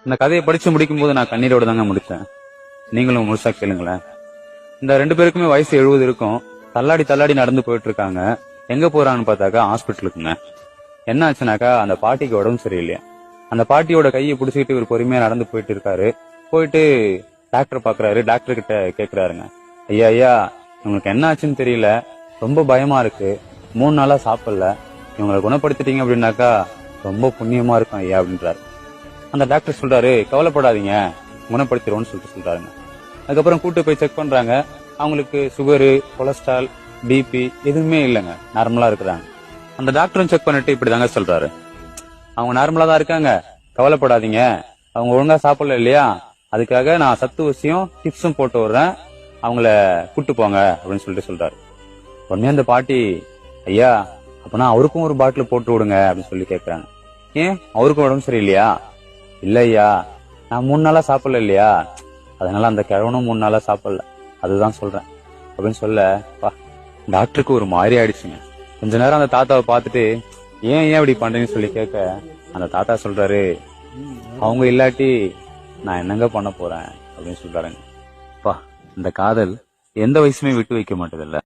இந்த கதையை படிச்சு முடிக்கும் போது நான் கண்ணீரோட தாங்க முடிச்சேன். நீங்களும் முழுசா கேளுங்களேன். இந்த 2 பேருக்குமே வயசு 70 இருக்கும். தள்ளாடி தள்ளாடி நடந்து போயிட்டு இருக்காங்க. எங்க போறாங்கன்னு பார்த்தாக்கா ஹாஸ்பிட்டலுக்குங்க. என்ன ஆச்சுனாக்கா அந்த பாட்டிக்கு உடம்பு சரியில்லையா. அந்த பாட்டியோட கையை பிடிச்சிக்கிட்டு இவர் பொறுமையா நடந்து போயிட்டு இருக்காரு. போயிட்டு டாக்டர் பாக்குறாரு. டாக்டர் கிட்ட கேக்குறாருங்க, ஐயா ஐயா இவங்களுக்கு என்ன ஆச்சுன்னு தெரியல, ரொம்ப பயமா இருக்கு, 3 நாளா சாப்பிடல, இவங்களை குணப்படுத்திட்டீங்க அப்படின்னாக்கா ரொம்ப புண்ணியமா இருக்கும் ஐயா அப்படின்றாரு. அந்த டாக்டர் சொல்றாரு, கவலைப்படாதீங்க குணப்படுத்திடுவோம்னு சொல்றாருங்க. அதுக்கப்புறம் கூட்டு போய் செக் பண்றாங்க. அவங்களுக்கு சுகரு, கொலஸ்ட்ரால், பிபி எதுவுமே இல்லைங்க, நார்மலா இருக்கிறாங்க. அந்த டாக்டரும் செக் பண்ணிட்டு இப்படிதாங்க சொல்றாரு, அவங்க நார்மலா தான் இருக்காங்க, கவலைப்படாதீங்க, அவங்க ஒழுங்கா சாப்பிடல இல்லையா, அதுக்காக நான் சத்து ஊசியும் டிப்ஸும் போட்டு விடுறேன், அவங்கள கூட்டு போங்க அப்படின்னு சொல்றாரு. உடனே அந்த பாட்டி, ஐயா அப்பனா அவருக்கும் ஒரு பாட்டில் போட்டு விடுங்க அப்படின்னு சொல்லி கேக்குறாங்க. ஏன் அவருக்கும் உடம்பு சரியில்லையா? இல்ல ஐயா, நான் 3 நாளா சாப்பிடல இல்லையா, அதனால அந்த கிழவனும் 3 நாளா சாப்பிடல, அதுதான் சொல்றேன் அப்படின்னு சொல்ல டாக்டருக்கு ஒரு மாதிரி ஆயிடுச்சுங்க. கொஞ்ச நேரம் அந்த தாத்தாவை பார்த்துட்டு, ஏன் இப்படி பண்றீங்கன்னு சொல்லி கேட்க அந்த தாத்தா சொல்றாரு, அவங்க இல்லாட்டி நான் என்னங்க பண்ண போறேன் அப்படின்னு சொல்றாருங்க. இந்த காதல் எந்த வயசுமே விட்டு வைக்க மாட்டதில்ல.